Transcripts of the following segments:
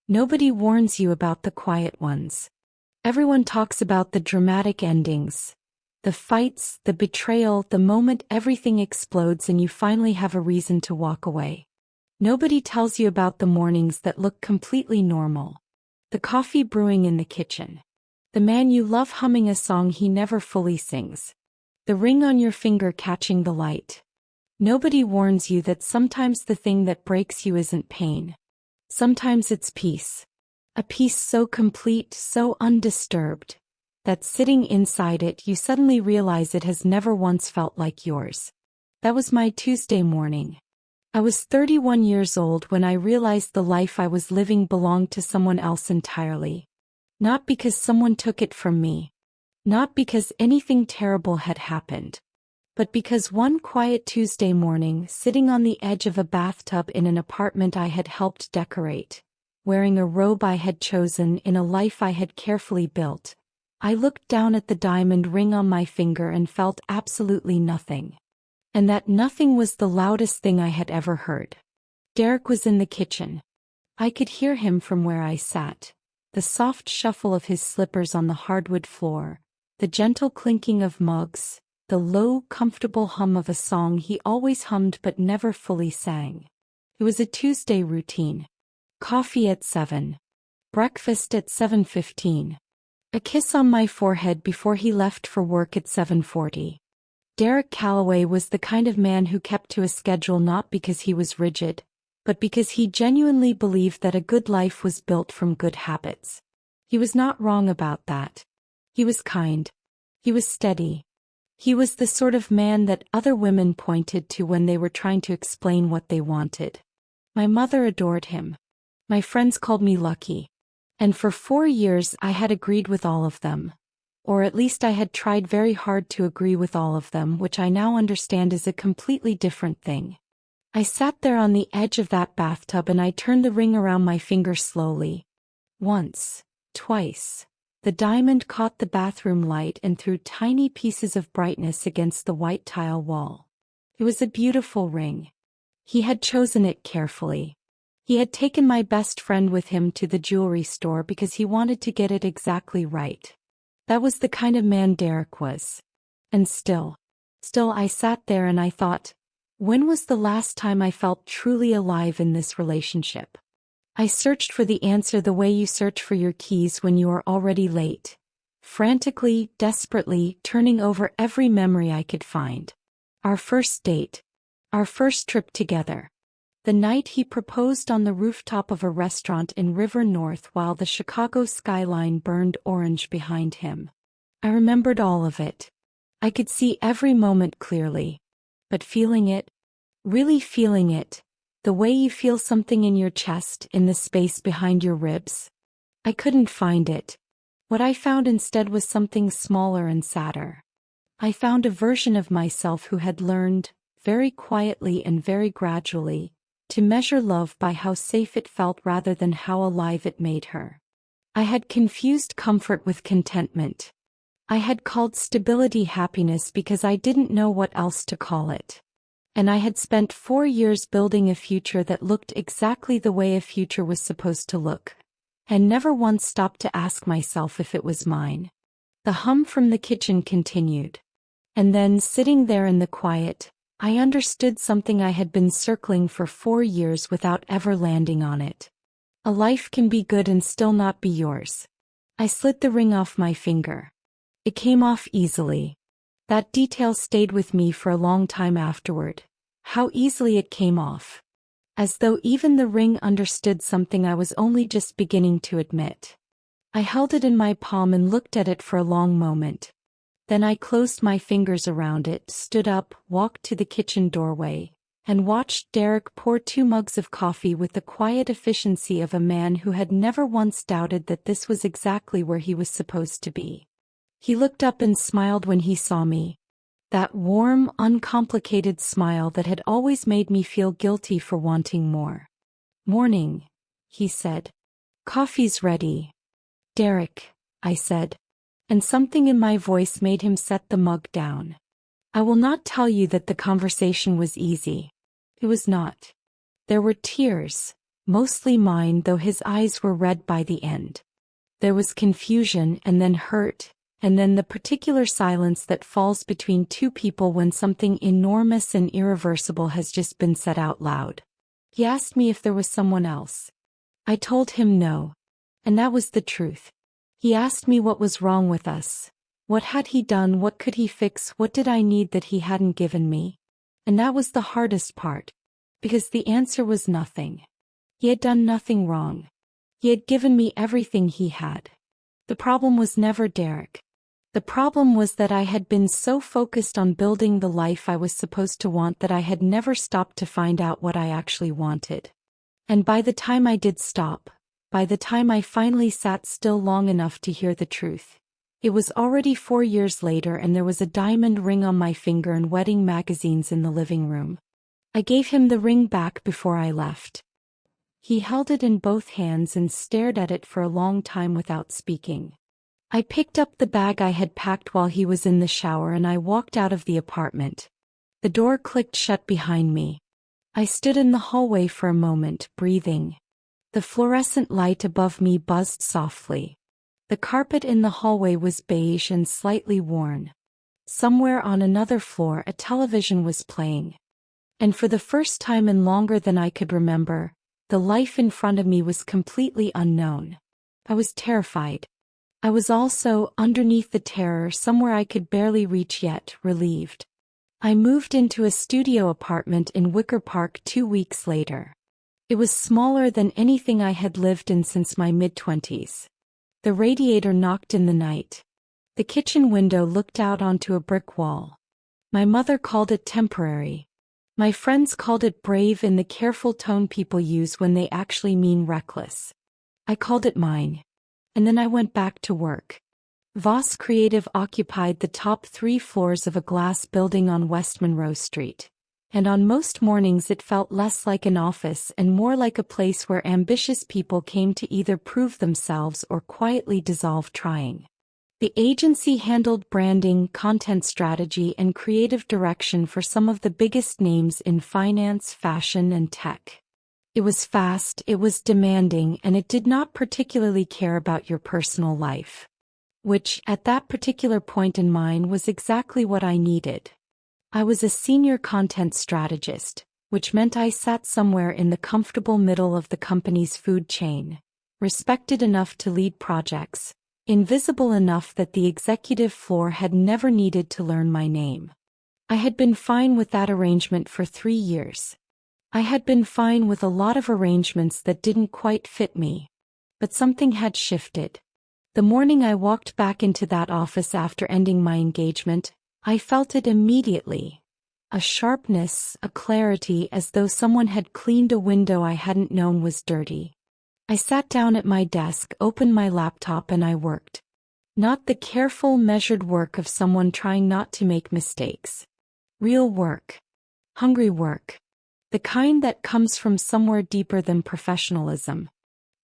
Nobody warns you about the quiet ones. Everyone talks about the dramatic endings, the fights, the betrayal, the moment everything explodes and you finally have a reason to walk away. Nobody tells you about the mornings that look completely normal. The coffee brewing in the kitchen. The man you love humming a song he never fully sings. The ring on your finger catching the light. Nobody warns you that sometimes the thing that breaks you isn't pain. Sometimes it's peace. A peace so complete, so undisturbed, that sitting inside it you suddenly realize it has never once felt like yours. That was my Tuesday morning. I was 31 years old when I realized the life I was living belonged to someone else entirely. Not because someone took it from me. Not because anything terrible had happened. But because one quiet Tuesday morning, sitting on the edge of a bathtub in an apartment I had helped decorate, wearing a robe I had chosen in a life I had carefully built, I looked down at the diamond ring on my finger and felt absolutely nothing. And that nothing was the loudest thing I had ever heard. Derek was in the kitchen. I could hear him from where I sat. The soft shuffle of his slippers on the hardwood floor, the gentle clinking of mugs, the low, comfortable hum of a song he always hummed but never fully sang. It was a Tuesday routine. Coffee at 7. Breakfast at 7:15. A kiss on my forehead before he left for work at 7:40. Derek Calloway was the kind of man who kept to a schedule not because he was rigid, but because he genuinely believed that a good life was built from good habits. He was not wrong about that. He was kind. He was steady. He was the sort of man that other women pointed to when they were trying to explain what they wanted. My mother adored him. My friends called me lucky. And for 4 years I had agreed with all of them. Or at least I had tried very hard to agree with all of them, which I now understand is a completely different thing. I sat there on the edge of that bathtub and I turned the ring around my finger slowly. Once, twice. The diamond caught the bathroom light and threw tiny pieces of brightness against the white tile wall. It was a beautiful ring. He had chosen it carefully. He had taken my best friend with him to the jewelry store because he wanted to get it exactly right. That was the kind of man Derek was. And still I sat there and I thought, when was the last time I felt truly alive in this relationship? I searched for the answer the way you search for your keys when you are already late. Frantically, desperately, turning over every memory I could find. Our first date. Our first trip together. The night he proposed on the rooftop of a restaurant in River North while the Chicago skyline burned orange behind him. I remembered all of it. I could see every moment clearly. But feeling it, really feeling it, the way you feel something in your chest, in the space behind your ribs, I couldn't find it. What I found instead was something smaller and sadder. I found a version of myself who had learned, very quietly and very gradually, to measure love by how safe it felt rather than how alive it made her. I had confused comfort with contentment. I had called stability happiness because I didn't know what else to call it. And I had spent 4 years building a future that looked exactly the way a future was supposed to look, and never once stopped to ask myself if it was mine. The hum from the kitchen continued. And then, sitting there in the quiet, I understood something I had been circling for 4 years without ever landing on it. A life can be good and still not be yours. I slid the ring off my finger. It came off easily. That detail stayed with me for a long time afterward. How easily it came off. As though even the ring understood something I was only just beginning to admit. I held it in my palm and looked at it for a long moment. Then I closed my fingers around it, stood up, walked to the kitchen doorway, and watched Derek pour 2 mugs of coffee with the quiet efficiency of a man who had never once doubted that this was exactly where he was supposed to be. He looked up and smiled when he saw me. That warm, uncomplicated smile that had always made me feel guilty for wanting more. "Morning," he said. "Coffee's ready." "Derek," I said. And something in my voice made him set the mug down. I will not tell you that the conversation was easy. It was not. There were tears. mostly mine, though his eyes were red by the end. There was confusion and then hurt, and then the particular silence that falls between two people when something enormous and irreversible has just been said out loud. He asked me if there was someone else. I told him no. And that was the truth. He asked me what was wrong with us. What had he done? What could he fix? What did I need that he hadn't given me? And that was the hardest part. Because the answer was nothing. He had done nothing wrong. He had given me everything he had. The problem was never Derek. The problem was that I had been so focused on building the life I was supposed to want that I had never stopped to find out what I actually wanted. And by the time I did stop, by the time I finally sat still long enough to hear the truth, it was already 4 years later, and there was a diamond ring on my finger and wedding magazines in the living room. I gave him the ring back before I left. He held it in both hands and stared at it for a long time without speaking. I picked up the bag I had packed while he was in the shower and I walked out of the apartment. The door clicked shut behind me. I stood in the hallway for a moment, breathing. The fluorescent light above me buzzed softly. The carpet in the hallway was beige and slightly worn. Somewhere on another floor a television was playing. And for the first time in longer than I could remember, the life in front of me was completely unknown. I was terrified. I was also, underneath the terror, somewhere I could barely reach yet, relieved. I moved into a studio apartment in Wicker Park 2 weeks later. It was smaller than anything I had lived in since my mid-20s. The radiator knocked in the night. The kitchen window looked out onto a brick wall. My mother called it temporary. My friends called it brave in the careful tone people use when they actually mean reckless. I called it mine. And then I went back to work. Voss Creative occupied the top 3 floors of a glass building on West Monroe Street. And on most mornings it felt less like an office and more like a place where ambitious people came to either prove themselves or quietly dissolve trying. The agency handled branding, content strategy, and creative direction for some of the biggest names in finance, fashion, and tech. It was fast, it was demanding, and it did not particularly care about your personal life. Which, at that particular point in mine, was exactly what I needed. I was a senior content strategist, which meant I sat somewhere in the comfortable middle of the company's food chain, respected enough to lead projects, invisible enough that the executive floor had never needed to learn my name. I had been fine with that arrangement for 3 years. I had been fine with a lot of arrangements that didn't quite fit me. But something had shifted. The morning I walked back into that office after ending my engagement, I felt it immediately. A sharpness, a clarity, as though someone had cleaned a window I hadn't known was dirty. I sat down at my desk, opened my laptop, and I worked. Not the careful, measured work of someone trying not to make mistakes. Real work. Hungry work. The kind that comes from somewhere deeper than professionalism.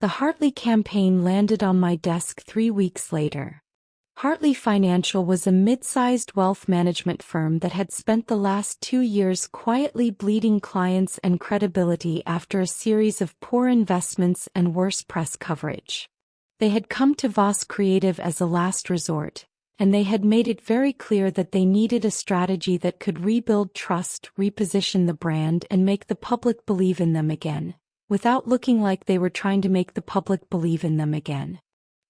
The Hartley campaign landed on my desk 3 weeks later. Hartley Financial was a mid-sized wealth management firm that had spent the last 2 years quietly bleeding clients and credibility after a series of poor investments and worse press coverage. They had come to Voss Creative as a last resort, and they had made it very clear that they needed a strategy that could rebuild trust, reposition the brand, and make the public believe in them again, without looking like they were trying to make the public believe in them again.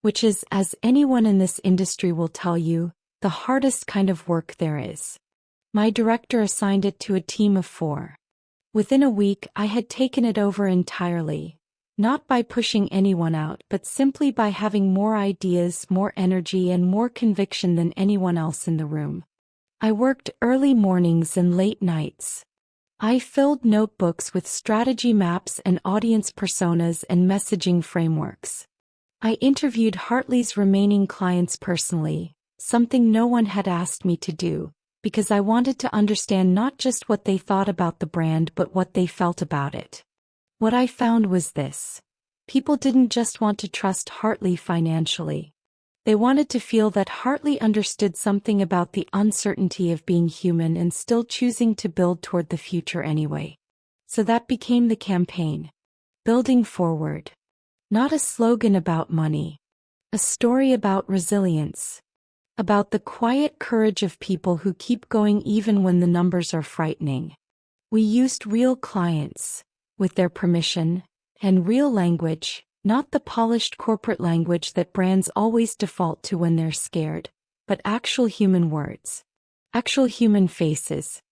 Which is, as anyone in this industry will tell you, the hardest kind of work there is. My director assigned it to a team of 4. Within a week, I had taken it over entirely. Not by pushing anyone out, but simply by having more ideas, more energy, and more conviction than anyone else in the room. I worked early mornings and late nights. I filled notebooks with strategy maps and audience personas and messaging frameworks. I interviewed Hartley's remaining clients personally, something no one had asked me to do, because I wanted to understand not just what they thought about the brand but what they felt about it. What I found was this. People didn't just want to trust Hartley financially. They wanted to feel that Hartley understood something about the uncertainty of being human and still choosing to build toward the future anyway. So that became the campaign. Building forward. Not a slogan about money. A story about resilience. About the quiet courage of people who keep going even when the numbers are frightening. We used real clients, with their permission, and real language, not the polished corporate language that brands always default to when they're scared, but actual human words. Actual human faces.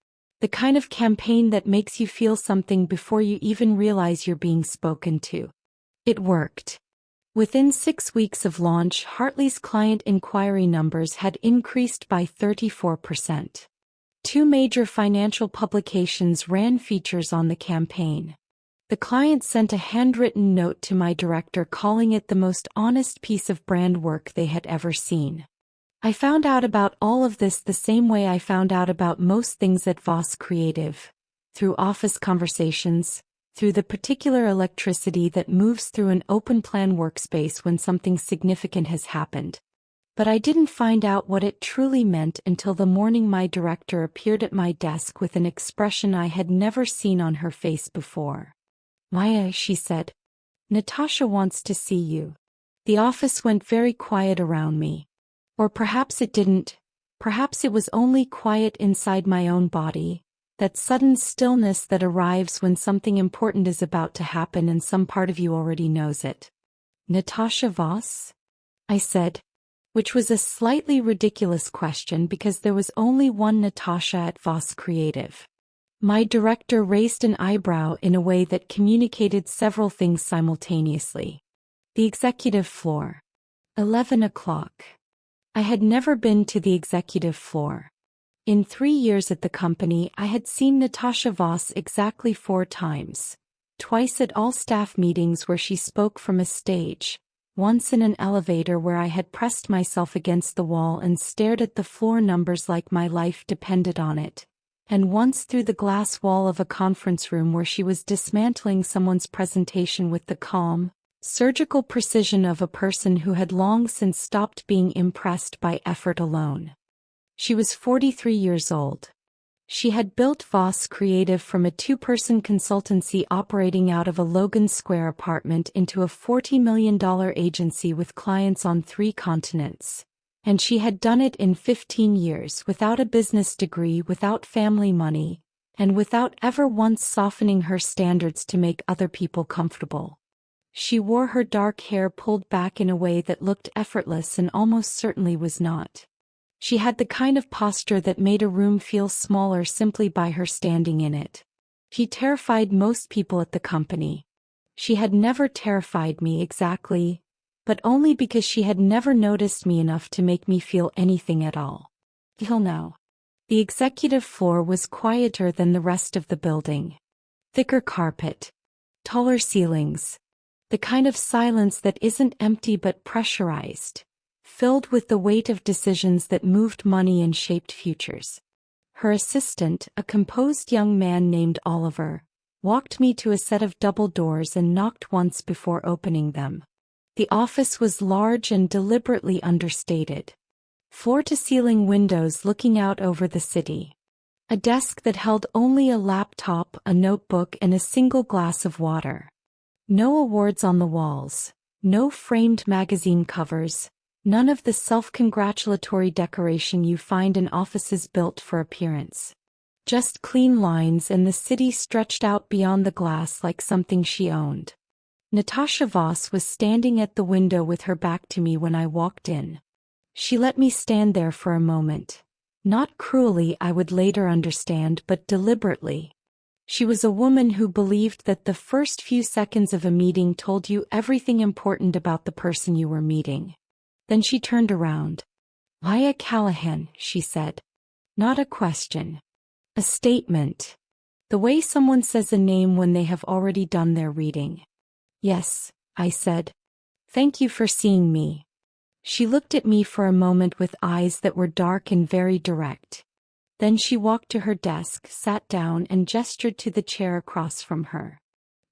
The kind of campaign that makes you feel something before you even realize you're being spoken to. It worked. Within 6 weeks of launch, Hartley's client inquiry numbers had increased by 34%. 2 major financial publications ran features on the campaign. The client sent a handwritten note to my director calling it the most honest piece of brand work they had ever seen. I found out about all of this the same way I found out about most things at Voss Creative. Through office conversations, through the particular electricity that moves through an open-plan workspace when something significant has happened. But I didn't find out what it truly meant until the morning my director appeared at my desk with an expression I had never seen on her face before. "Maya," she said. "Natasha wants to see you." The office went very quiet around me. Or perhaps it didn't. Perhaps it was only quiet inside my own body. That sudden stillness that arrives when something important is about to happen and some part of you already knows it. "Natasha Voss?" I said, which was a slightly ridiculous question because there was only one Natasha at Voss Creative. My director raised an eyebrow in a way that communicated several things simultaneously. The executive floor. 11 o'clock. I had never been to the executive floor. In 3 years at the company, I had seen Natasha Voss exactly 4 times. Twice at all staff meetings where she spoke from a stage, once in an elevator where I had pressed myself against the wall and stared at the floor numbers like my life depended on it, and once through the glass wall of a conference room where she was dismantling someone's presentation with the calm, surgical precision of a person who had long since stopped being impressed by effort alone. She was 43 years old. She had built Voss Creative from a 2-person consultancy operating out of a Logan Square apartment into a $40 million agency with clients on 3 continents. And she had done it in 15 years without a business degree, without family money, and without ever once softening her standards to make other people comfortable. She wore her dark hair pulled back in a way that looked effortless and almost certainly was not. She had the kind of posture that made a room feel smaller simply by her standing in it. She terrified most people at the company. She had never terrified me exactly, but only because she had never noticed me enough to make me feel anything at all. Till now. The executive floor was quieter than the rest of the building. Thicker carpet. Taller ceilings. The kind of silence that isn't empty but pressurized. Filled with the weight of decisions that moved money and shaped futures. Her assistant, a composed young man named Oliver, walked me to a set of double doors and knocked once before opening them. The office was large and deliberately understated. Floor-to-ceiling windows looking out over the city. A desk that held only a laptop, a notebook, and a single glass of water. No awards on the walls. No framed magazine covers. None of the self-congratulatory decoration you find in offices built for appearance. Just clean lines, and the city stretched out beyond the glass like something she owned. Natasha Voss was standing at the window with her back to me when I walked in. She let me stand there for a moment. Not cruelly, I would later understand, but deliberately. She was a woman who believed that the first few seconds of a meeting told you everything important about the person you were meeting. Then she turned around. "Maya Callahan," she said. Not a question. A statement. The way someone says a name when they have already done their reading. "Yes," I said. "Thank you for seeing me." She looked at me for a moment with eyes that were dark and very direct. Then she walked to her desk, sat down, and gestured to the chair across from her.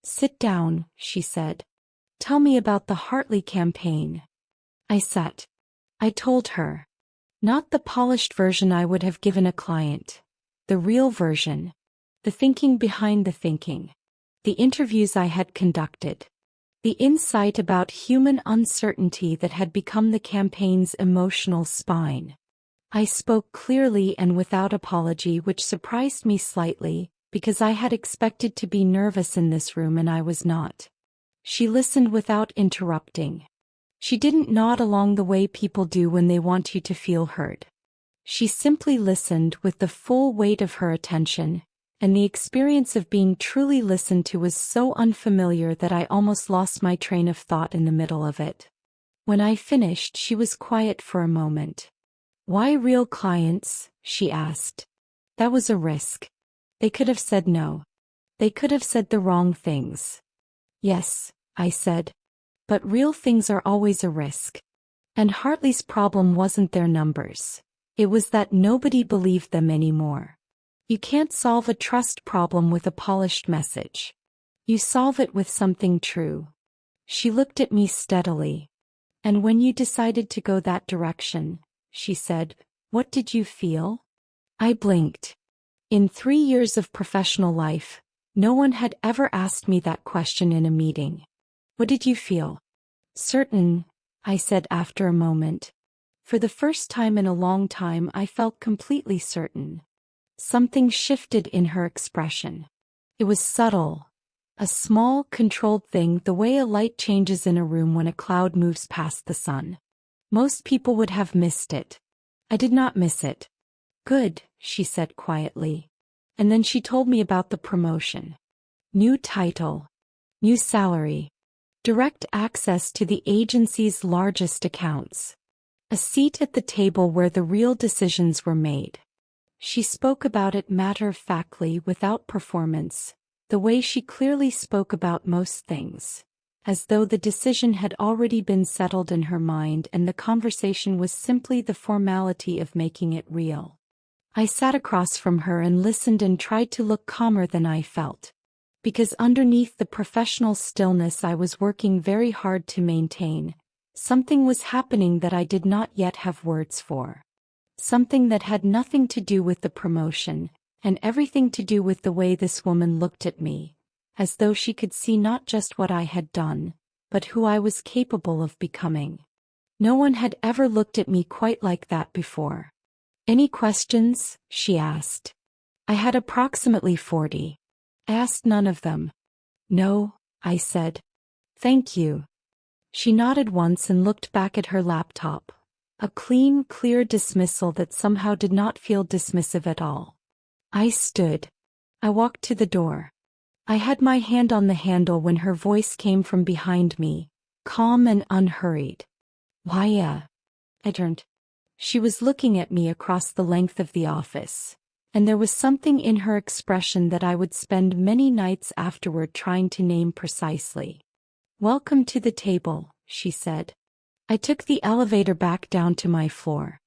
"Sit down," she said. "Tell me about the Hartley campaign." I sat. I told her. Not the polished version I would have given a client. The real version. The thinking behind the thinking. the interviews I had conducted, the insight about human uncertainty that had become the campaign's emotional spine. I spoke clearly and without apology, which surprised me slightly, because I had expected to be nervous in this room and I was not. She listened without interrupting. She didn't nod along the way people do when they want you to feel heard. She simply listened with the full weight of her attention, and the experience of being truly listened to was so unfamiliar that I almost lost my train of thought in the middle of it. When I finished, she was quiet for a moment. "Why real clients?" she asked. That was a risk. They could have said no. They could have said the wrong things. "Yes," I said. "But real things are always a risk." And Hartley's problem wasn't their numbers. It was that nobody believed them anymore. You can't solve a trust problem with a polished message. You solve it with something true. She looked at me steadily. "And when you decided to go that direction," she said, "what did you feel?" I blinked. In 3 years of professional life, no one had ever asked me that question in a meeting. "What did you feel?" "Certain," I said after a moment. For the first time in a long time, I felt completely certain. Something shifted in her expression. It was subtle. A small, controlled thing, the way a light changes in a room when a cloud moves past the sun. Most people would have missed it. I did not miss it. "Good," she said quietly. And then she told me about the promotion. New title. New salary. Direct access to the agency's largest accounts. A seat at the table where the real decisions were made. She spoke about it matter-of-factly, without performance, the way she clearly spoke about most things, as though the decision had already been settled in her mind and the conversation was simply the formality of making it real. I sat across from her and listened and tried to look calmer than I felt. Because underneath the professional stillness I was working very hard to maintain, something was happening that I did not yet have words for. Something that had nothing to do with the promotion, and everything to do with the way this woman looked at me, as though she could see not just what I had done, but who I was capable of becoming. No one had ever looked at me quite like that before. "Any questions?" she asked. I had approximately 40. I asked none of them. "No," I said. "Thank you." She nodded once and looked back at her laptop. A clean, clear dismissal that somehow did not feel dismissive at all. I stood. I walked to the door. I had my hand on the handle when her voice came from behind me, calm and unhurried. "Why, I turned. She was looking at me across the length of the office, and there was something in her expression that I would spend many nights afterward trying to name precisely. "Welcome to the table," she said. I took the elevator back down to my floor.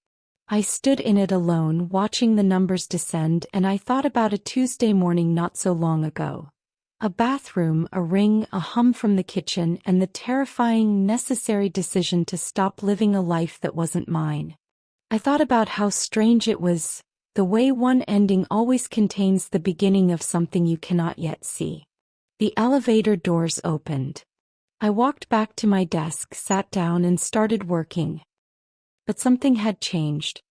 I stood in it alone, watching the numbers descend, and I thought about a Tuesday morning not so long ago. A bathroom, a ring, a hum from the kitchen, and the terrifying, necessary decision to stop living a life that wasn't mine. I thought about how strange it was, the way one ending always contains the beginning of something you cannot yet see. The elevator doors opened. I walked back to my desk, sat down, and started working. But something had changed.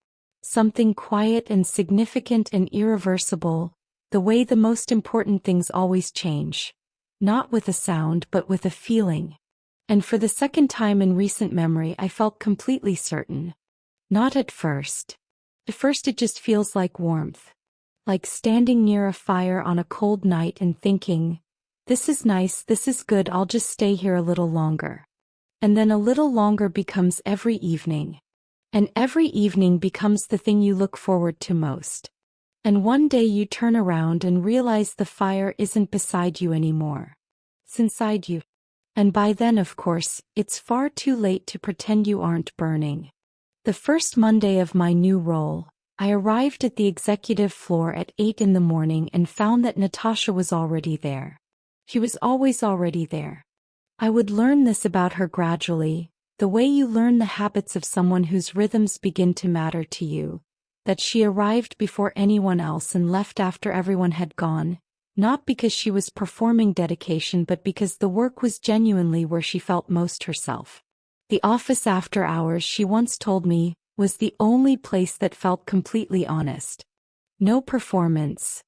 Something quiet and significant and irreversible, the way the most important things always change. Not with a sound, but with a feeling. And for the second time in recent memory, I felt completely certain. Not at first. At first it just feels like warmth. Like standing near a fire on a cold night and thinking, "This is nice, this is good, I'll just stay here a little longer." And then a little longer becomes every evening. And every evening becomes the thing you look forward to most. And one day you turn around and realize the fire isn't beside you anymore. It's inside you. And by then, of course, it's far too late to pretend you aren't burning. The first Monday of my new role, I arrived at the executive floor at 8 in the morning and found that Natasha was already there. She was always already there. I would learn this about her gradually, the way you learn the habits of someone whose rhythms begin to matter to you, that she arrived before anyone else and left after everyone had gone, Not because she was performing dedication but because the work was genuinely where she felt most herself. The office after hours, she once told me, was the only place that felt completely honest. No performance.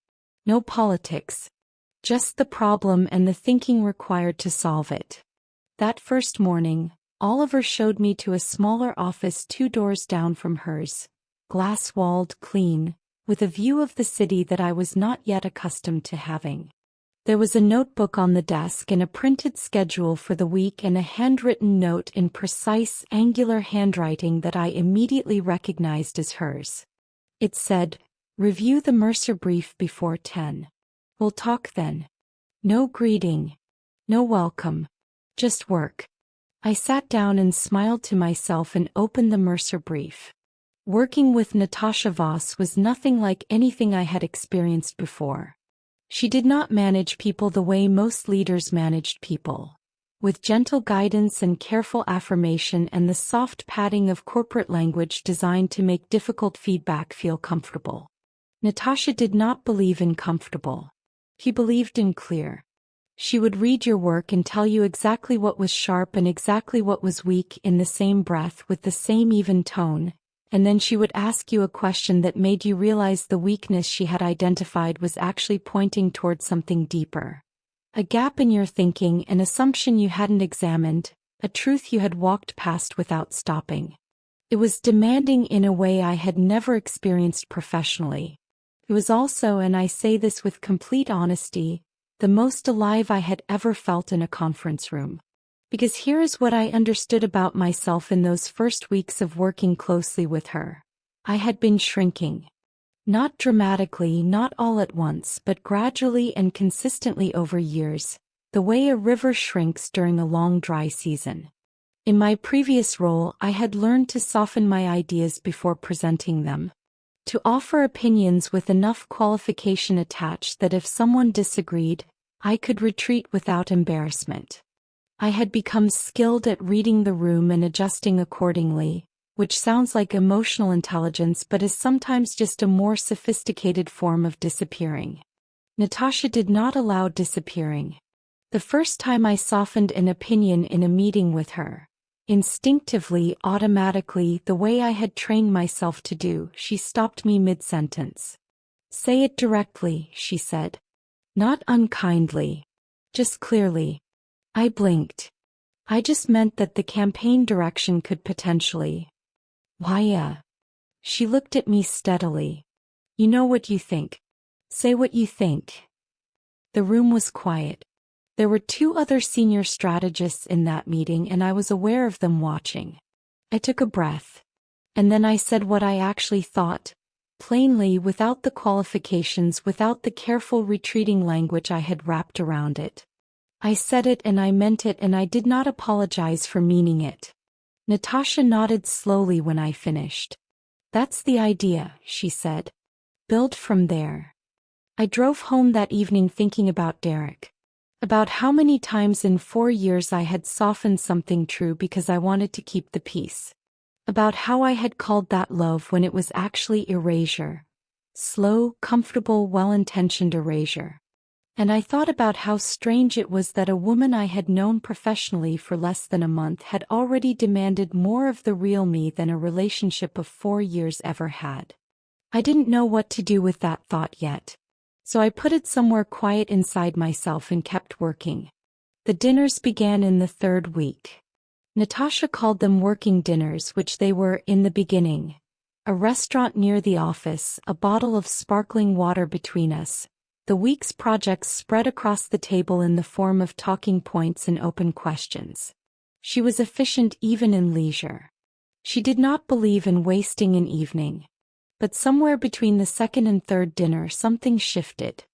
No politics. Just the problem and the thinking required to solve it. That first morning, Oliver showed me to a smaller office 2 doors down from hers, glass-walled, clean, with a view of the city that I was not yet accustomed to having. There was a notebook on the desk and a printed schedule for the week and a handwritten note in precise, angular handwriting that I immediately recognized as hers. It said, "Review the Mercer brief before 10. We'll talk then." No greeting. No welcome. Just work. I sat down and smiled to myself and opened the Mercer brief. Working with Natasha Voss was nothing like anything I had experienced before. She did not manage people the way most leaders managed people, with gentle guidance and careful affirmation and the soft padding of corporate language designed to make difficult feedback feel comfortable. Natasha did not believe in comfortable. She believed in clear. She would read your work and tell you exactly what was sharp and exactly what was weak in the same breath with the same even tone, and then she would ask you a question that made you realize the weakness she had identified was actually pointing toward something deeper. A gap in your thinking, an assumption you hadn't examined, a truth you had walked past without stopping. It was demanding in a way I had never experienced professionally. It was also, and I say this with complete honesty, the most alive I had ever felt in a conference room. Because here is what I understood about myself in those first weeks of working closely with her. I had been shrinking. Not dramatically, not all at once, but gradually and consistently over years, the way a river shrinks during a long dry season. In my previous role, I had learned to soften my ideas before presenting them. To offer opinions with enough qualification attached that if someone disagreed, I could retreat without embarrassment. I had become skilled at reading the room and adjusting accordingly, which sounds like emotional intelligence but is sometimes just a more sophisticated form of disappearing. Natasha did not allow disappearing. The first time I softened an opinion in a meeting with her, instinctively, automatically, the way I had trained myself to do, she stopped me mid-sentence. "Say it directly," she said. Not unkindly. Just clearly. I blinked. I just meant that the campaign direction could potentially. Why? She looked at me steadily. "You know what you think. Say what you think." The room was quiet. There were 2 other senior strategists in that meeting and I was aware of them watching. I took a breath. And then I said what I actually thought, plainly, without the qualifications, without the careful retreating language I had wrapped around it. I said it and I meant it and I did not apologize for meaning it. Natasha nodded slowly when I finished. "That's the idea," she said. "Build from there." I drove home that evening thinking about Derek. About how many times in 4 years I had softened something true because I wanted to keep the peace. About how I had called that love when it was actually erasure. Slow, comfortable, well-intentioned erasure. And I thought about how strange it was that a woman I had known professionally for less than a month had already demanded more of the real me than a relationship of 4 years ever had. I didn't know what to do with that thought yet. So I put it somewhere quiet inside myself and kept working. The dinners began in the 3rd week. Natasha called them working dinners, which they were in the beginning. A restaurant near the office, a bottle of sparkling water between us. The week's projects spread across the table in the form of talking points and open questions. She was efficient even in leisure. She did not believe in wasting an evening. But somewhere between the 2nd and 3rd dinner something shifted.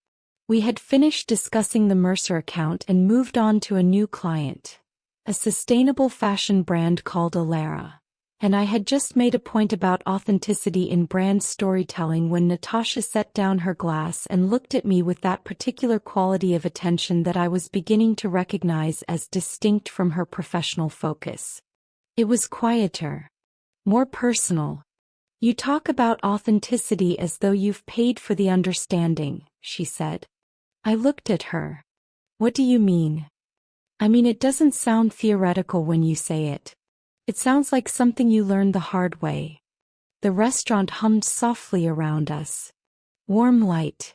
We had finished discussing the Mercer account and moved on to a new client, a sustainable fashion brand called Alara. And I had just made a point about authenticity in brand storytelling when Natasha set down her glass and looked at me with that particular quality of attention that I was beginning to recognize as distinct from her professional focus. It was quieter, more personal. "You talk about authenticity as though you've paid for the understanding," she said. I looked at her. What do you mean? I mean, it doesn't sound theoretical when you say it. It sounds like something you learned the hard way. The restaurant hummed softly around us. Warm light.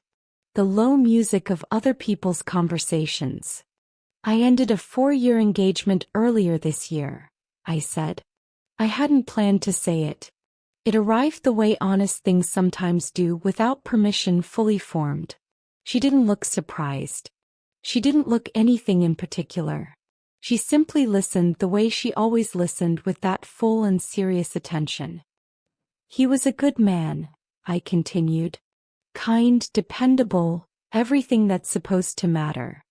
The low music of other people's conversations. I ended a 4-year engagement earlier this year, I said. I hadn't planned to say it. It arrived the way honest things sometimes do, without permission, fully formed. She didn't look surprised. She didn't look anything in particular. She simply listened the way she always listened, with that full and serious attention. He was a good man, I continued. Kind, dependable, everything that's supposed to matter.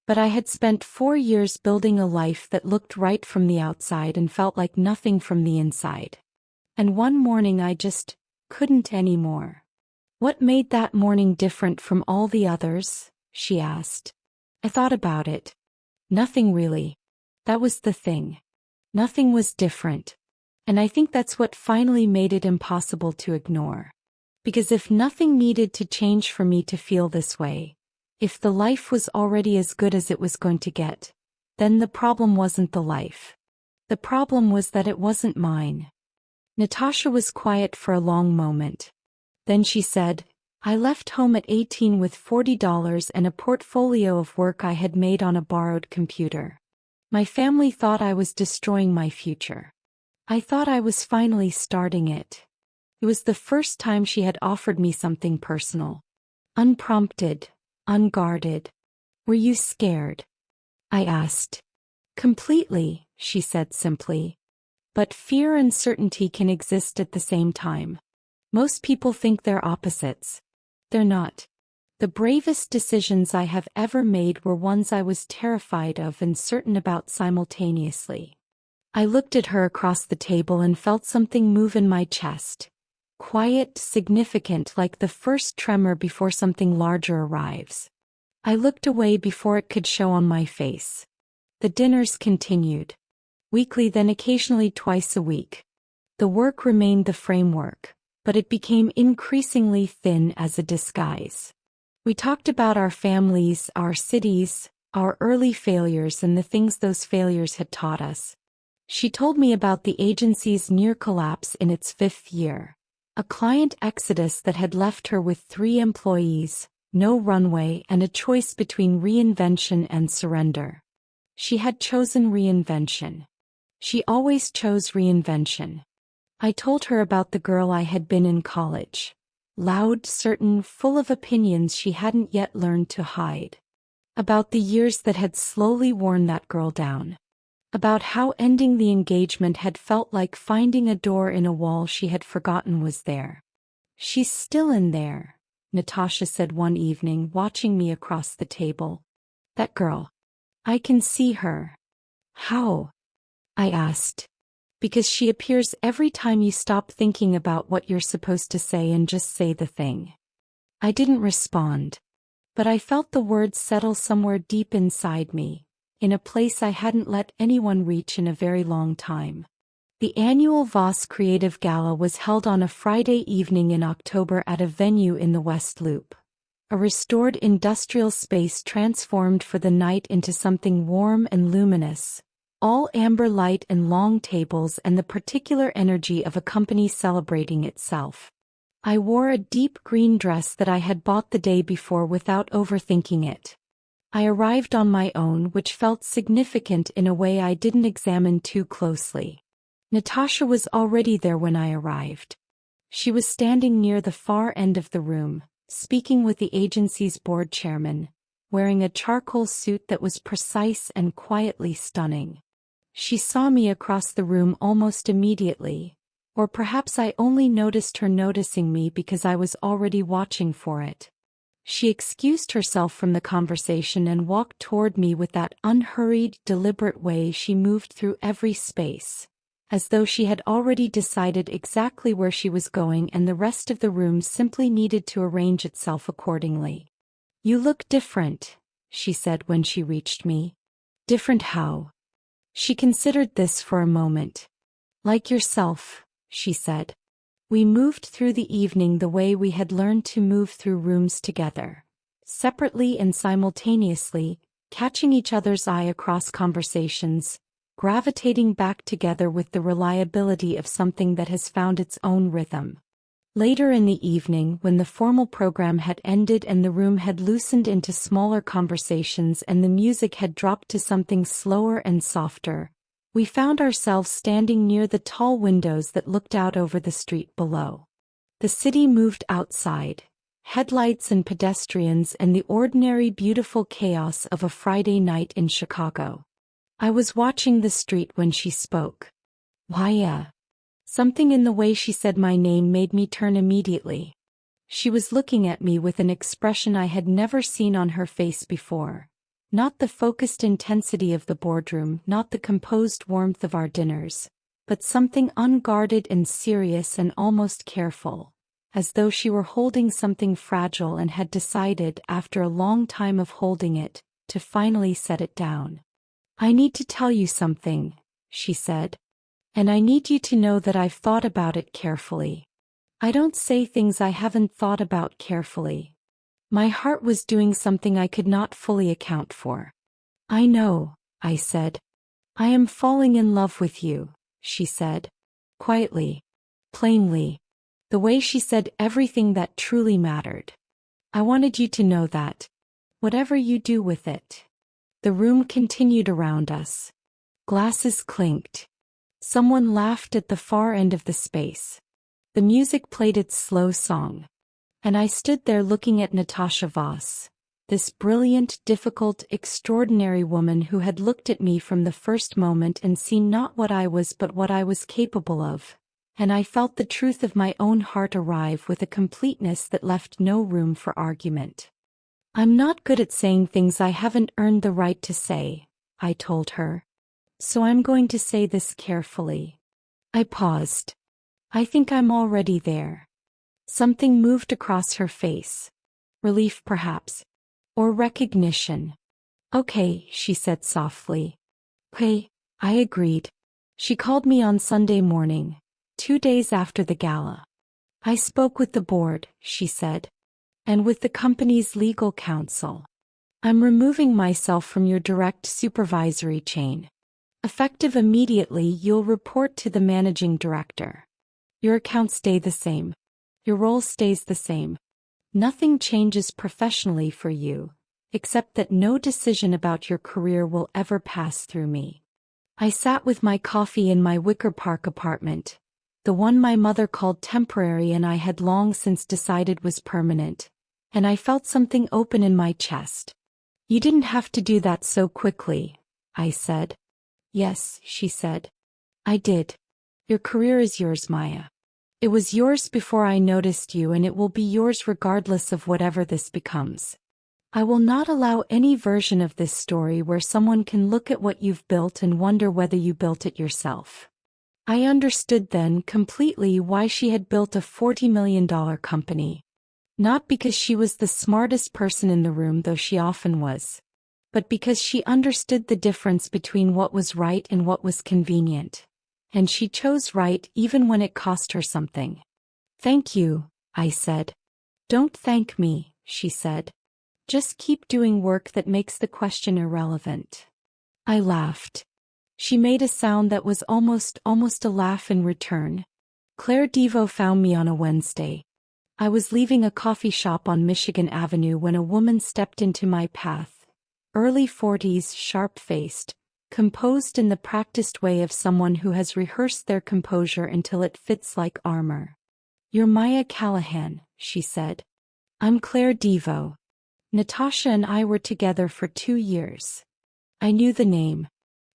But I had spent 4 years building a life that looked right from the outside and felt like nothing from the inside. And one morning I just couldn't anymore. What made that morning different from all the others? She asked. I thought about it. Nothing really. That was the thing. Nothing was different. And I think that's what finally made it impossible to ignore. Because if nothing needed to change for me to feel this way, if the life was already as good as it was going to get, then the problem wasn't the life. The problem was that it wasn't mine. Natasha was quiet for a long moment. Then she said, I left home at 18 with $40 and a portfolio of work I had made on a borrowed computer. My family thought I was destroying my future. I thought I was finally starting it. It was the first time she had offered me something personal. Unprompted, unguarded. Were you scared? I asked. Completely, she said simply. But fear and certainty can exist at the same time. Most people think they're opposites. They're not. The bravest decisions I have ever made were ones I was terrified of and certain about simultaneously. I looked at her across the table and felt something move in my chest. Quiet, significant, like the first tremor before something larger arrives. I looked away before it could show on my face. The dinners continued. Weekly, then occasionally twice a week. The work remained the framework, but it became increasingly thin as a disguise. We talked about our families, our cities, our early failures and the things those failures had taught us. She told me about the agency's near collapse in its 5th year. A client exodus that had left her with 3 employees, no runway, and a choice between reinvention and surrender. She had chosen reinvention. She always chose reinvention. I told her about the girl I had been in college. Loud, certain, full of opinions she hadn't yet learned to hide. About the years that had slowly worn that girl down. About how ending the engagement had felt like finding a door in a wall she had forgotten was there. She's still in there, Natasha said one evening, watching me across the table. That girl. I can see her. How? I asked. Because she appears every time you stop thinking about what you're supposed to say and just say the thing. I didn't respond. But I felt the words settle somewhere deep inside me, in a place I hadn't let anyone reach in a very long time. The annual Voss Creative Gala was held on a Friday evening in October at a venue in the West Loop. A restored industrial space transformed for the night into something warm and luminous. All amber light and long tables and the particular energy of a company celebrating itself. I wore a deep green dress that I had bought the day before without overthinking it. I arrived on my own, which felt significant in a way I didn't examine too closely. Natasha was already there when I arrived. She was standing near the far end of the room, speaking with the agency's board chairman, wearing a charcoal suit that was precise and quietly stunning. She saw me across the room almost immediately, or perhaps I only noticed her noticing me because I was already watching for it. She excused herself from the conversation and walked toward me with that unhurried, deliberate way she moved through every space, as though she had already decided exactly where she was going and the rest of the room simply needed to arrange itself accordingly. You look different, she said when she reached me. Different how? She considered this for a moment. Like yourself, she said. We moved through the evening the way we had learned to move through rooms together. separately and simultaneously, catching each other's eye across conversations, gravitating back together with the reliability of something that has found its own rhythm. Later in the evening, when the formal program had ended and the room had loosened into smaller conversations and the music had dropped to something slower and softer, we found ourselves standing near the tall windows that looked out over the street below. The city moved outside, headlights and pedestrians and the ordinary beautiful chaos of a Friday night in Chicago. I was watching the street when she spoke. Why, something in the way she said my name made me turn immediately. She was looking at me with an expression I had never seen on her face before. Not the focused intensity of the boardroom, not the composed warmth of our dinners, but something unguarded and serious and almost careful, as though she were holding something fragile and had decided, after a long time of holding it, to finally set it down. "I need to tell you something," she said. "And I need you to know that I've thought about it carefully. I don't say things I haven't thought about carefully. My heart was doing something I could not fully account for." "I know," I said. "I am falling in love with you," she said. Quietly. Plainly. The way she said everything that truly mattered. "I wanted you to know that. Whatever you do with it." The room continued around us. Glasses clinked. Someone laughed at the far end of the space. The music played its slow song. And I stood there looking at Natasha Voss, this brilliant, difficult, extraordinary woman who had looked at me from the first moment and seen not what I was but what I was capable of. And I felt the truth of my own heart arrive with a completeness that left no room for argument. "I'm not good at saying things I haven't earned the right to say," I told her. "So I'm going to say this carefully." I paused. "I think I'm already there." Something moved across her face. Relief, perhaps. Or recognition. "Okay," she said softly. "Okay," I agreed. She called me on Sunday morning, 2 days after the gala. "I spoke with the board," she said. "And with the company's legal counsel. I'm removing myself from your direct supervisory chain. Effective immediately, you'll report to the managing director. Your accounts stay the same. Your role stays the same. Nothing changes professionally for you, except that no decision about your career will ever pass through me." I sat with my coffee in my Wicker Park apartment, the one my mother called temporary and I had long since decided was permanent, and I felt something open in my chest. "You didn't have to do that so quickly," I said. "Yes," she said. "I did. Your career is yours, Maya. It was yours before I noticed you and it will be yours regardless of whatever this becomes. I will not allow any version of this story where someone can look at what you've built and wonder whether you built it yourself." I understood then completely why she had built a $40 million company. Not because she was the smartest person in the room, though she often was, but because she understood the difference between what was right and what was convenient. And she chose right even when it cost her something. "Thank you," I said. "Don't thank me," she said. "Just keep doing work that makes the question irrelevant." I laughed. She made a sound that was almost a laugh in return. "Claire Devo found me on a Wednesday. I was leaving a coffee shop on Michigan Avenue when a woman stepped into my path. Early 40s, sharp-faced, composed in the practiced way of someone who has rehearsed their composure until it fits like armor. "You're Maya Callahan," she said. "I'm Claire Devo. Natasha and I were together for 2 years." I knew the name.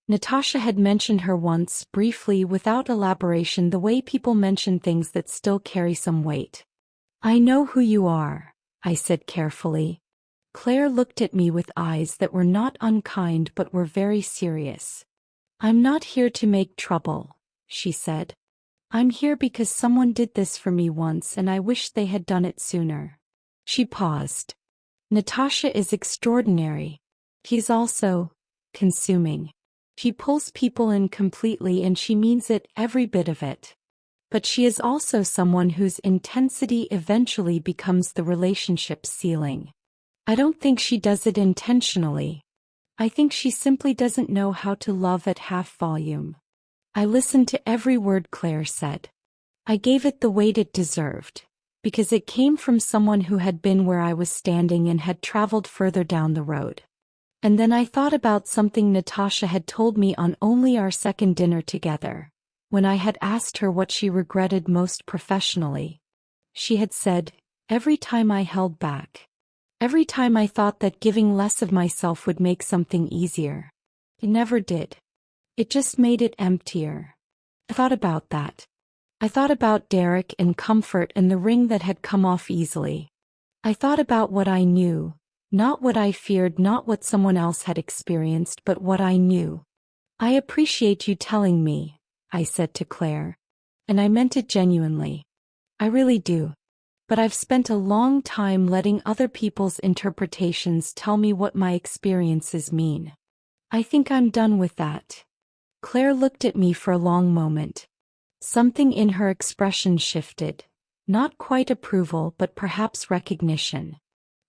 Natasha had mentioned her once, briefly, without elaboration, the way people mention things that still carry some weight. "I know who you are," I said carefully. Claire looked at me with eyes that were not unkind but were very serious. "I'm not here to make trouble," she said. "I'm here because someone did this for me once and I wish they had done it sooner." She paused. "Natasha is extraordinary. He's also consuming. She pulls people in completely and she means it, every bit of it. But she is also someone whose intensity eventually becomes the relationship's ceiling. I don't think she does it intentionally. I think she simply doesn't know how to love at half volume. I listened to every word Claire said. I gave it the weight it deserved, because it came from someone who had been where I was standing and had traveled further down the road. And then I thought about something Natasha had told me on only our second dinner together, when I had asked her what she regretted most professionally. She had said, "Every time I held back. Every time I thought that giving less of myself would make something easier. It never did. It just made it emptier." I thought about that. I thought about Derek and comfort and the ring that had come off easily. I thought about what I knew, not what I feared, not what someone else had experienced, but what I knew. "I appreciate you telling me," I said to Claire. And I meant it genuinely. I really do. But I've spent a long time letting other people's interpretations tell me what my experiences mean. I think I'm done with that. Claire looked at me for a long moment. Something in her expression shifted. Not quite approval, but perhaps recognition.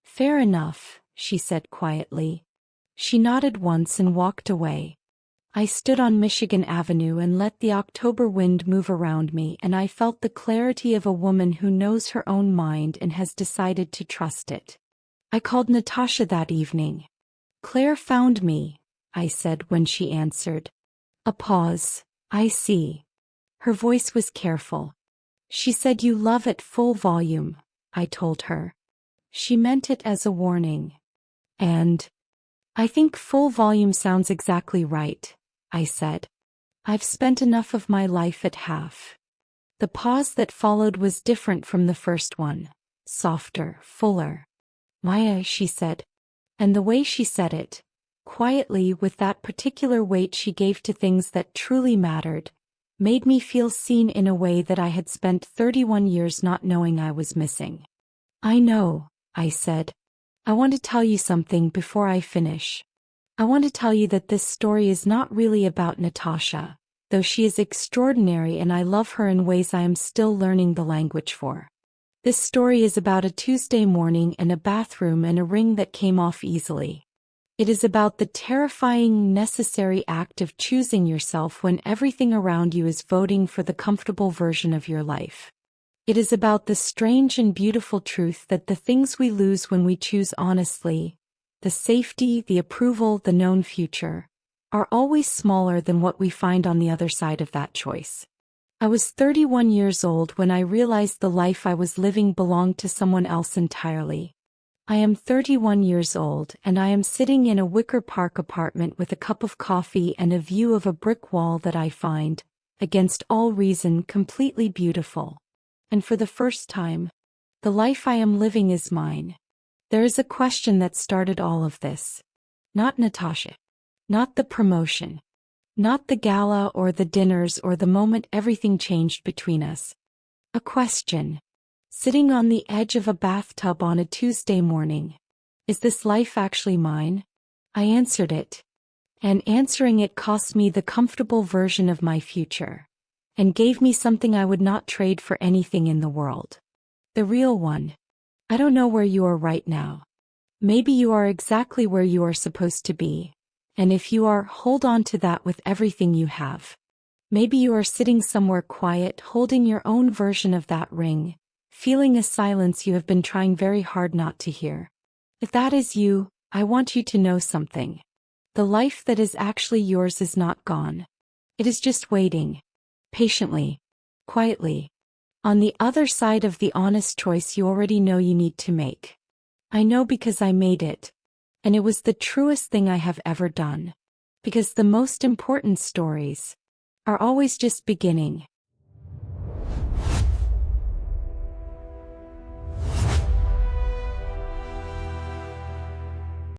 "Fair enough," she said quietly. She nodded once and walked away. I stood on Michigan Avenue and let the October wind move around me, and I felt the clarity of a woman who knows her own mind and has decided to trust it. I called Natasha that evening. "Claire found me," I said when she answered. A pause. "I see." Her voice was careful. "She said you love at full volume," I told her. She meant it as a warning. "And I think full volume sounds exactly right," I said. "I've spent enough of my life at half." The pause that followed was different from the first one. Softer, fuller. "Maya," she said. And the way she said it, quietly with that particular weight she gave to things that truly mattered, made me feel seen in a way that I had spent 31 years not knowing I was missing. "I know," I said. "I want to tell you something before I finish. I want to tell you that this story is not really about Natasha, though she is extraordinary and I love her in ways I am still learning the language for. This story is about a Tuesday morning and a bathroom and a ring that came off easily. It is about the terrifying, necessary act of choosing yourself when everything around you is voting for the comfortable version of your life. It is about the strange and beautiful truth that the things we lose when we choose honestly, the safety, the approval, the known future, are always smaller than what we find on the other side of that choice. I was 31 years old when I realized the life I was living belonged to someone else entirely. I am 31 years old and I am sitting in a Wicker Park apartment with a cup of coffee and a view of a brick wall that I find, against all reason, completely beautiful. And for the first time, the life I am living is mine. There is a question that started all of this. Not Natasha. Not the promotion. Not the gala or the dinners or the moment everything changed between us. A question. Sitting on the edge of a bathtub on a Tuesday morning. Is this life actually mine? I answered it. And answering it cost me the comfortable version of my future. And gave me something I would not trade for anything in the world. The real one. I don't know where you are right now. Maybe you are exactly where you are supposed to be. And if you are, hold on to that with everything you have. Maybe you are sitting somewhere quiet, holding your own version of that ring, feeling a silence you have been trying very hard not to hear. If that is you, I want you to know something. The life that is actually yours is not gone. It is just waiting. Patiently. Quietly. On the other side of the honest choice you already know you need to make. I know because I made it. And it was the truest thing I have ever done. Because the most important stories are always just beginning.